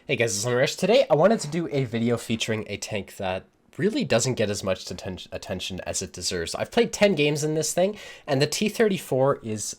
Hey guys, it's Rush. Today I wanted to do a video featuring a tank that really doesn't get as much attention as it deserves. I've played 10 games in this thing, and the T-34 is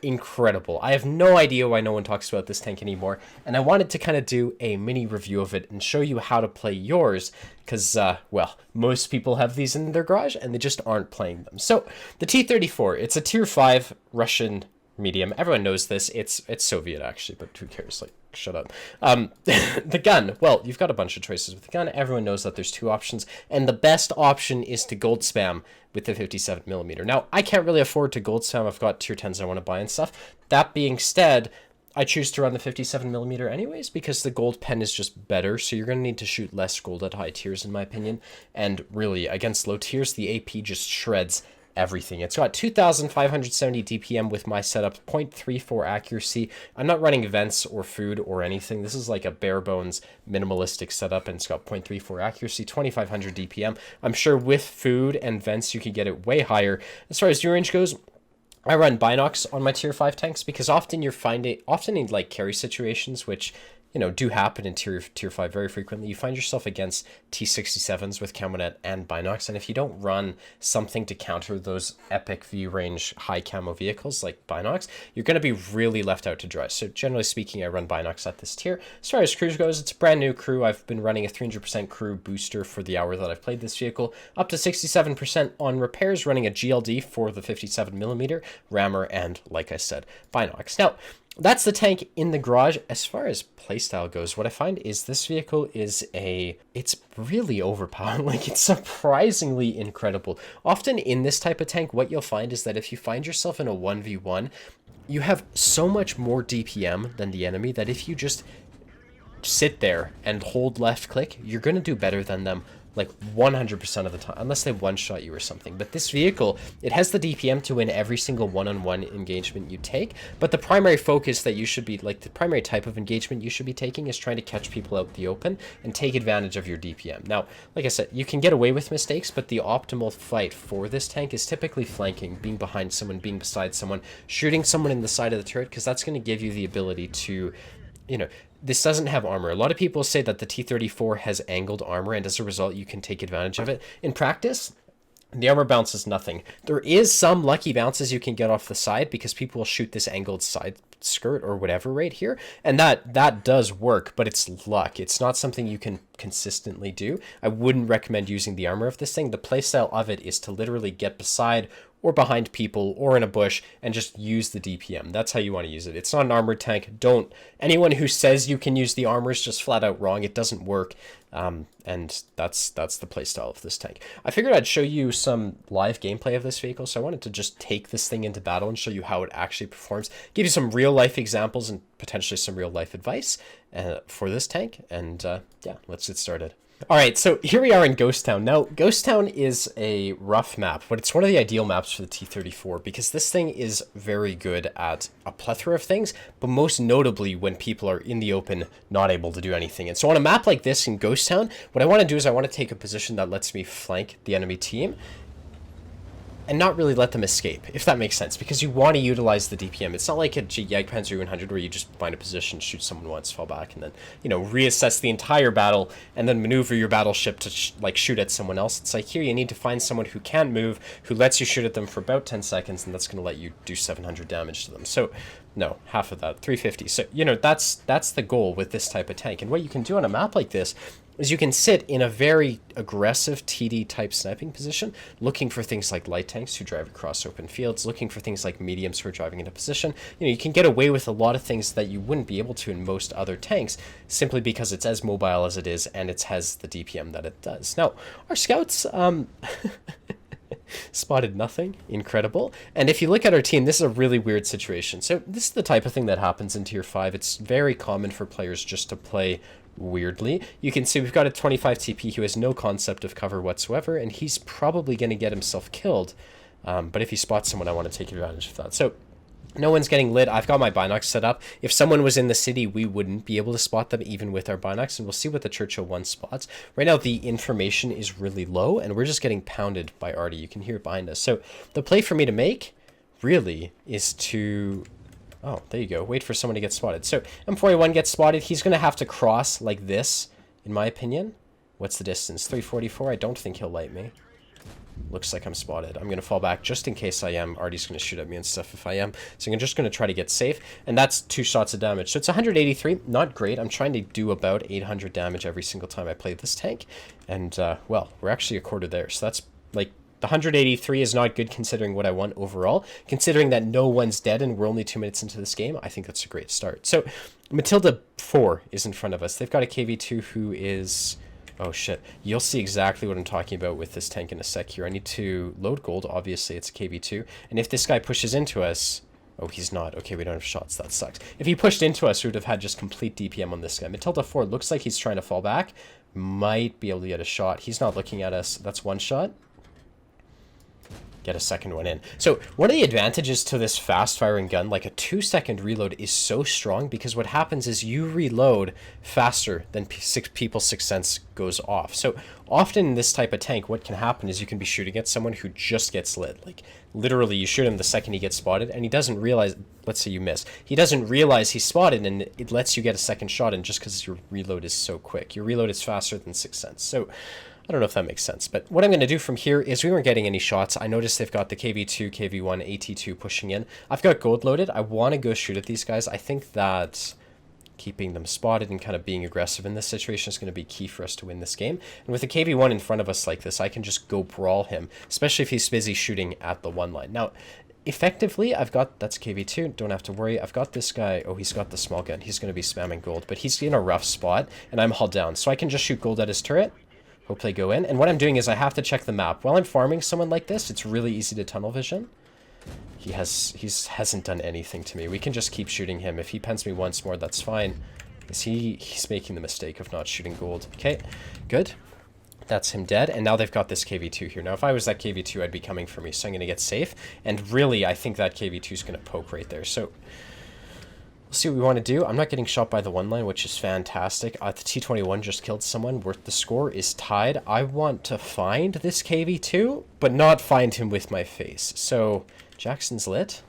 incredible. I have no idea why no one talks about this tank anymore, and I wanted to kind of do a mini review of it and show you how to play yours, because, well, most people have these in their garage, and they just aren't playing them. So, the T-34, it's a Tier 5 Russian medium. Everyone knows this. It's Soviet, actually, but who cares? Like, shut up. The gun. Well, you've got a bunch of choices with the gun. Everyone knows that there's two options, and the best option is to gold spam with the 57mm. Now, I can't really afford to gold spam. I've got tier 10s I want to buy and stuff. That being said, I choose to run the 57mm anyways because the gold pen is just better, so you're going to need to shoot less gold at high tiers, in my opinion. And really, against low tiers, the AP just shreds everything. It's got 2,570 DPM with my setup, 0.34 accuracy. I'm not running vents or food or anything. This is like a bare bones minimalistic setup, and it's got 0.34 accuracy, 2,500 DPM. I'm sure with food and vents you could get it way higher. As far as view range goes, I run binocs on my tier 5 tanks because often in like carry situations, which do happen in tier 5 very frequently. You find yourself against T67s with Camonet and binocs, and if you don't run something to counter those epic view range high camo vehicles like binocs, you're going to be really left out to dry. So generally speaking, I run binocs at this tier. As far as crews goes, it's a brand new crew. I've been running a 300% crew booster for the hour that I've played this vehicle, up to 67% on repairs, running a GLD for the 57mm rammer, and like I said, binocs. Now, that's the tank in the garage. As far as playstyle goes, what I find is this vehicle it's really overpowered. Like, it's surprisingly incredible. Often in this type of tank, what you'll find is that if you find yourself in a 1v1, you have so much more DPM than the enemy that if you just sit there and hold left click, you're going to do better than them like 100% of the time, unless they one-shot you or something. But this vehicle, it has the DPM to win every single one-on-one engagement you take, but the primary focus that you should be, like the primary type of engagement you should be taking is trying to catch people out the open and take advantage of your DPM. Now, like I said, you can get away with mistakes, but the optimal fight for this tank is typically flanking, being behind someone, being beside someone, shooting someone in the side of the turret, because that's going to give you the ability to, this doesn't have armor. A lot of people say that the T-34 has angled armor, and as a result, you can take advantage of it. In practice, the armor bounces nothing. There is some lucky bounces you can get off the side because people will shoot this angled side skirt or whatever right here, and that does work, but it's luck. It's not something you can consistently do. I wouldn't recommend using the armor of this thing. The playstyle of it is to literally get beside or behind people or in a bush and just use the DPM. That's how you want to use it. It's not an armored tank. Anyone who says you can use the armor is just flat out wrong. It doesn't work. And that's the playstyle of this tank. I figured I'd show you some live gameplay of this vehicle, so I wanted to just take this thing into battle and show you how it actually performs, give you some real life examples and potentially some real life advice for this tank, and yeah, let's get started. All right, so here we are in Ghost Town. Now, Ghost Town is a rough map, but it's one of the ideal maps for the T-34 because this thing is very good at a plethora of things, but most notably when people are in the open, not able to do anything. And so on a map like this in Ghost Town, what I want to do is I want to take a position that lets me flank the enemy team and not really let them escape, if that makes sense, because you want to utilize the DPM. It's not like a Jagdpanzer 100 where you just find a position, shoot someone once, fall back, and then, reassess the entire battle, and then maneuver your battleship to, shoot at someone else. It's like here you need to find someone who can't move, who lets you shoot at them for about 10 seconds, and that's going to let you do 700 damage to them. So, no, half of that, 350. So, that's the goal with this type of tank. And what you can do on a map like this is you can sit in a very aggressive TD type sniping position, looking for things like light tanks who drive across open fields, looking for things like mediums who are driving into position. You can get away with a lot of things that you wouldn't be able to in most other tanks, simply because it's as mobile as it is and it has the DPM that it does. Now, our scouts spotted nothing. Incredible. And if you look at our team, this is a really weird situation. So this is the type of thing that happens in tier 5. It's very common for players just to play weirdly. You can see we've got a 25 TP who has no concept of cover whatsoever, and he's probably going to get himself killed. But if he spots someone, I want to take advantage of that. So no one's getting lit. I've got my binocs set up. If someone was in the city, we wouldn't be able to spot them even with our binocs, and we'll see what the Churchill 1 spots. Right now, the information is really low, and we're just getting pounded by Artie. You can hear it behind us. So the play for me to make, really, is to Oh, there you go. Wait for someone to get spotted. So M41 gets spotted. He's going to have to cross like this, in my opinion. What's the distance? 344? I don't think he'll light me. Looks like I'm spotted. I'm going to fall back just in case I am. Artie's going to shoot at me and stuff if I am. So I'm just going to try to get safe. And that's 2 shots of damage. So it's 183. Not great. I'm trying to do about 800 damage every single time I play this tank. And, well, we're actually a quarter there. So that's, like, the 183 is not good considering what I want overall. Considering that no one's dead and we're only 2 minutes into this game, I think that's a great start. So Matilda 4 is in front of us. They've got a KV2 who is... Oh shit, you'll see exactly what I'm talking about with this tank in a sec here. I need to load gold, obviously it's a KV2, and if this guy pushes into us... Oh, he's not. Okay, we don't have shots, that sucks. If he pushed into us, we would have had just complete DPM on this guy. Matilda 4 looks like he's trying to fall back. Might be able to get a shot. He's not looking at us. That's 1 shot. Get a second one in. So one of the advantages to this fast firing gun, like a 2-second reload, is so strong because what happens is you reload faster than people's sixth sense goes off. So often in this type of tank, what can happen is you can be shooting at someone who just gets lit. Like literally you shoot him the second he gets spotted and he doesn't realize, let's say you miss, he doesn't realize he's spotted and it lets you get a second shot in just because your reload is so quick. Your reload is faster than sixth sense. So I don't know if that makes sense, but what I'm going to do from here is we weren't getting any shots. I noticed they've got the KV2, KV1, AT2 pushing in. I've got gold loaded. I want to go shoot at these guys. I think that keeping them spotted and kind of being aggressive in this situation is going to be key for us to win this game. And with the KV1 in front of us like this, I can just go brawl him, especially if he's busy shooting at the 1 line. Now, effectively, I've got, that's KV2, don't have to worry. I've got this guy, oh, he's got the small gun. He's going to be spamming gold, but he's in a rough spot, and I'm hull down. So I can just shoot gold at his turret. Hopefully go in. And what I'm doing is I have to check the map. While I'm farming someone like this, it's really easy to tunnel vision. He hasn't done anything to me. We can just keep shooting him. If he pens me once more, that's fine. He's making the mistake of not shooting gold. Okay, good. That's him dead. And now they've got this KV2 here. Now, if I was that KV2, I'd be coming for me. So I'm going to get safe. And really, I think that KV2 is going to poke right there. So let's see what we want to do. I'm not getting shot by the 1 line, which is fantastic. The T-21 just killed someone. The score is tied. I want to find this KV2, but not find him with my face. So Jackson's lit.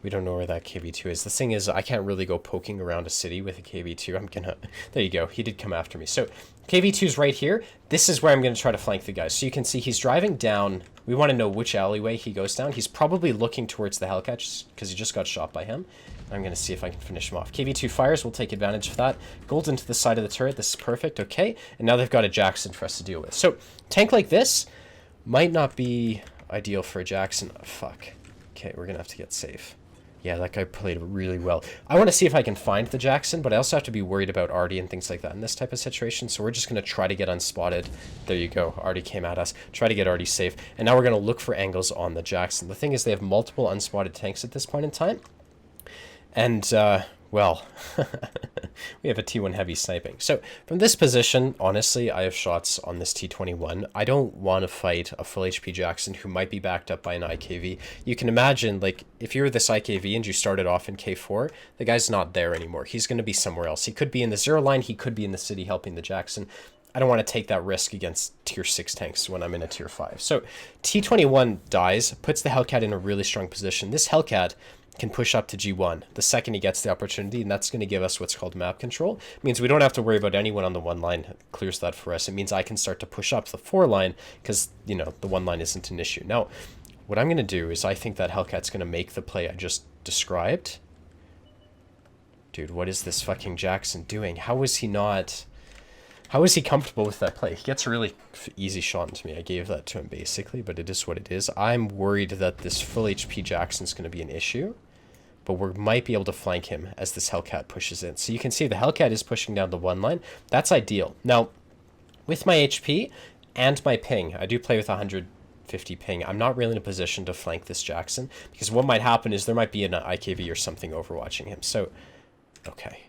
We don't know where that KV2 is. The thing is, I can't really go poking around a city with a KV2. I'm gonna... There you go. He did come after me. So KV2's right here. This is where I'm going to try to flank the guy. So you can see he's driving down. We want to know which alleyway he goes down. He's probably looking towards the Hellcat because he just got shot by him. I'm going to see if I can finish him off. KV2 fires. We'll take advantage of that. Gold into the side of the turret. This is perfect. Okay. And now they've got a Jackson for us to deal with. So tank like this might not be ideal for a Jackson. Oh, fuck. Okay, we're going to have to get safe. Yeah, that guy played really well. I want to see if I can find the Jackson, but I also have to be worried about Artie and things like that in this type of situation. So we're just going to try to get unspotted. There you go. Artie came at us. Try to get Artie safe. And now we're going to look for angles on the Jackson. The thing is they have multiple unspotted tanks at this point in time. And, well, we have a T1 heavy sniping. So from this position, honestly, I have shots on this T21. I don't want to fight a full HP Jackson who might be backed up by an IKV. You can imagine, like, if you're this IKV and you started off in K4, the guy's not there anymore. He's going to be somewhere else. He could be in the 0 line. He could be in the city helping the Jackson. I don't want to take that risk against tier 6 tanks when I'm in a tier 5. So T21 dies, puts the Hellcat in a really strong position. This Hellcat can push up to G1 the second he gets the opportunity, and that's going to give us what's called map control. It means we don't have to worry about anyone on the 1 line. It clears that for us. It means I can start to push up the 4 line because, you know, the 1 line isn't an issue. Now, what I'm going to do is I think that Hellcat's going to make the play I just described. Dude, what is this fucking Jackson doing? How is he comfortable with that play? He gets a really easy shot into me. I gave that to him basically, but it is what it is. I'm worried that this full HP Jackson's going to be an issue, but we might be able to flank him as this Hellcat pushes in. So you can see the Hellcat is pushing down the 1 line. That's ideal. Now, with my HP and my ping, I do play with 150 ping. I'm not really in a position to flank this Jackson because what might happen is there might be an IKV or something overwatching him. So, okay.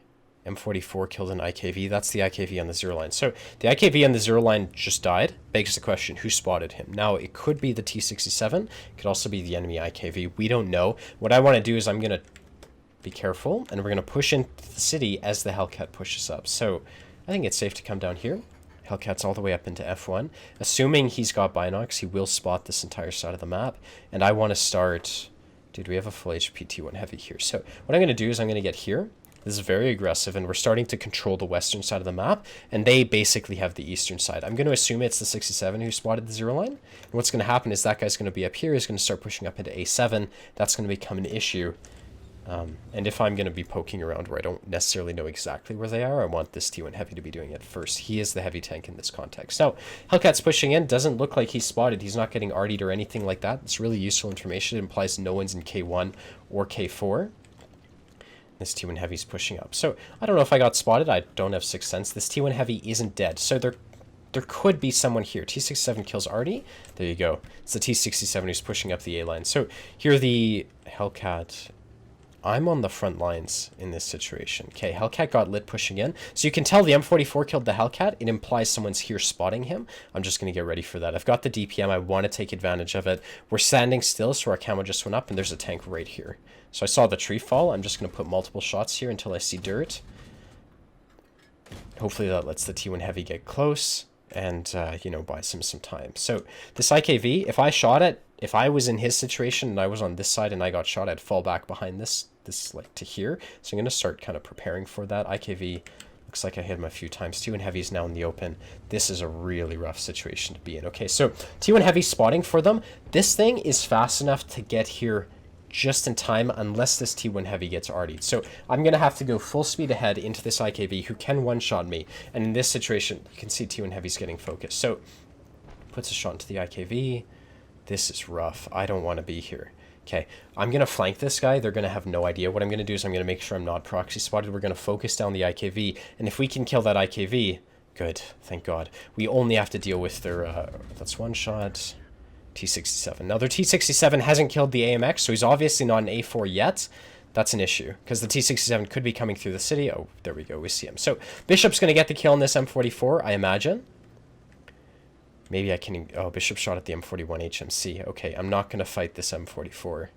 M44 killed an IKV. That's the IKV on the 0 line. So the IKV on the 0 line just died. Begs the question, who spotted him? Now, it could be the T-67. It could also be the enemy IKV. We don't know. What I want to do is I'm going to be careful, and we're going to push into the city as the Hellcat pushes up. So I think it's safe to come down here. Hellcat's all the way up into F1. Assuming he's got binocs, he will spot this entire side of the map. And I want to start Dude, we have a full HP T1 heavy here. So what I'm going to do is I'm going to get here. This is very aggressive, and we're starting to control the western side of the map, and they basically have the eastern side. I'm going to assume it's the 67 who spotted the 0 line. And what's going to happen is that guy's going to be up here. He's going to start pushing up into A7. That's going to become an issue. And if I'm going to be poking around where I don't necessarily know exactly where they are, I want this T1 heavy to be doing it first. He is the heavy tank in this context. Now, Hellcat's pushing in. Doesn't look like he's spotted. He's not getting RD'd or anything like that. It's really useful information. It implies no one's in K1 or K4. This T1 heavy's pushing up. So I don't know if I got spotted. I don't have Sixth Sense. This T1 heavy isn't dead. So there could be someone here. T67 kills Artie. There you go. It's the T67 who's pushing up the A line. So here the Hellcat. I'm on the front lines in this situation. Okay, Hellcat got lit pushing in. So you can tell the M44 killed the Hellcat. It implies someone's here spotting him. I'm just going to get ready for that. I've got the DPM. I want to take advantage of it. We're standing still, so our camo just went up, and there's a tank right here. So I saw the tree fall. I'm just going to put multiple shots here until I see dirt. Hopefully that lets the T1 heavy get close and, you know, buys him some time. So this IKV, if I shot it, if I was in his situation and I was on this side and I got shot, I'd fall back behind this like to here. So I'm going to start kind of preparing for that. IKV looks like I hit him a few times. T1 heavy is now in the open. This is a really rough situation to be in. Okay, so T1 heavy spotting for them. This thing is fast enough to get here just in time unless this T1 heavy gets RD'd. So I'm going to have to go full speed ahead into this IKV who can one-shot me. And in this situation, you can see T1 heavy's getting focused. So puts a shot into the IKV. This is rough. I don't want to be here. Okay, I'm going to flank this guy. They're going to have no idea. What I'm going to do is I'm going to make sure I'm not proxy spotted. We're going to focus down the IKV. And if we can kill that IKV, good. Thank God. We only have to deal with their, that's one shot. T67. Now their T67 hasn't killed the AMX, so he's obviously not an A4 yet. That's an issue, because the T67 could be coming through the city. Oh, there we go. We see him. So Bishop's going to get the kill on this M44, I imagine. Maybe I can... Oh, Bishop shot at the M41 HMC. Okay, I'm not going to fight this M44.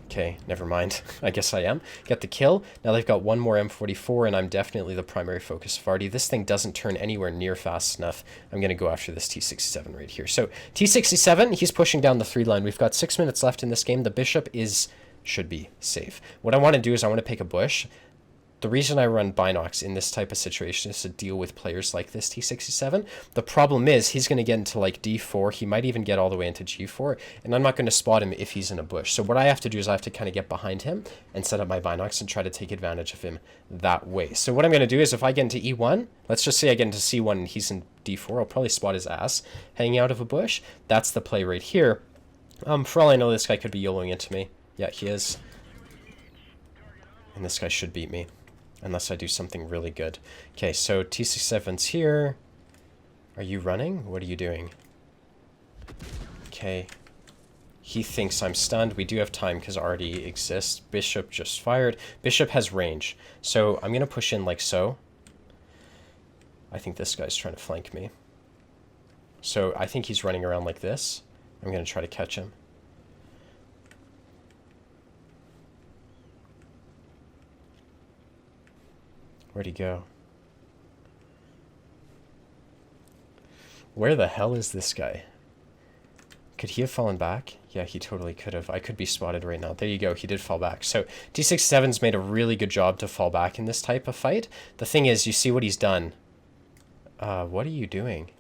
Okay, never mind. I guess I am. Get the kill. Now they've got one more M44, and I'm definitely the primary focus of Vardy. This thing doesn't turn anywhere near fast enough. I'm going to go after this T67 right here. So T67, he's pushing down the 3 line. We've got 6 minutes left in this game. The Bishop should be safe. What I want to do is I want to pick a bush. The reason I run Binox in this type of situation is to deal with players like this T67. The problem is he's going to get into like D4. He might even get all the way into G4, and I'm not going to spot him if he's in a bush. So what I have to do is I have to kind of get behind him and set up my Binox and try to take advantage of him that way. So what I'm going to do is if I get into E1, let's just say I get into C1 and he's in D4, I'll probably spot his ass hanging out of a bush. That's the play right here. For all I know, this guy could be YOLOing into me. Yeah, he is. And this guy should beat me. Unless I do something really good. Okay, so T67's here. Are you running? What are you doing? Okay. He thinks I'm stunned. We do have time because already exists. Bishop just fired. Bishop has range. So I'm going to push in like so. I think this guy's trying to flank me. So I think he's running around like this. I'm going to try to catch him. Where'd he go? Where the hell is this guy? Could he have fallen back? Yeah, he totally could have. I could be spotted right now. There you go. He did fall back. So T67's made a really good job to fall back in this type of fight. The thing is, you see what he's done. What are you doing?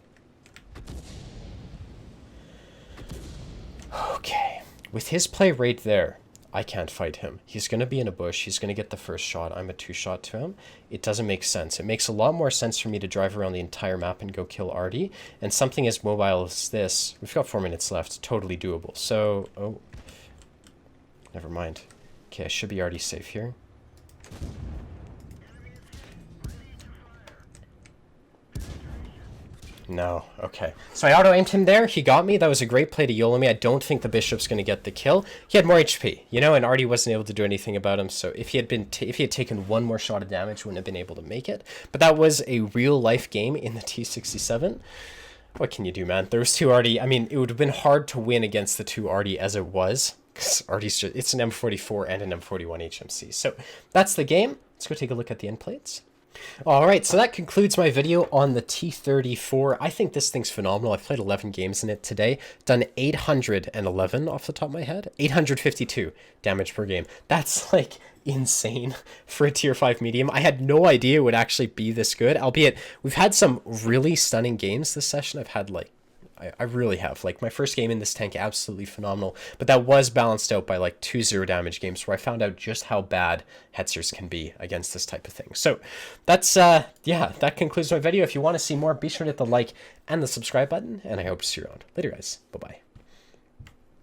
Okay. With his play right there, I can't fight him. He's going to be in a bush. He's going to get the first shot. I'm a 2-shot to him. It doesn't make sense. It makes a lot more sense for me to drive around the entire map and go kill Artie. And something as mobile as this, we've got 4 minutes left, totally doable. So, oh, never mind. Okay, I should be already safe here. No, okay. So I auto-aimed him there. He got me. That was a great play to YOLO me. I don't think the Bishop's going to get the kill. He had more HP, you know, and Artie wasn't able to do anything about him. So if he had taken one more shot of damage, wouldn't have been able to make it. But that was a real-life game in the T67. What can you do, man? Those two Artie, I mean, it would have been hard to win against the two Artie as it was. Because Artie's just, it's an M44 and an M41 HMC. So that's the game. Let's go take a look at the end plates. All right, so that concludes my video on the T-34. I think this thing's phenomenal. I've played 11 games in it today, done 811 off the top of my head, 852 damage per game. That's like insane for a tier 5 medium. I had no idea it would actually be this good, albeit we've had some really stunning games this session. I've had like I really have. Like, my first game in this tank, absolutely phenomenal. But that was balanced out by, like, 2 0 damage games where I found out just how bad Hetzers can be against this type of thing. So, that's, yeah, that concludes my video. If you want to see more, be sure to hit the like and the subscribe button. And I hope to see you around. Later, guys. Bye-bye.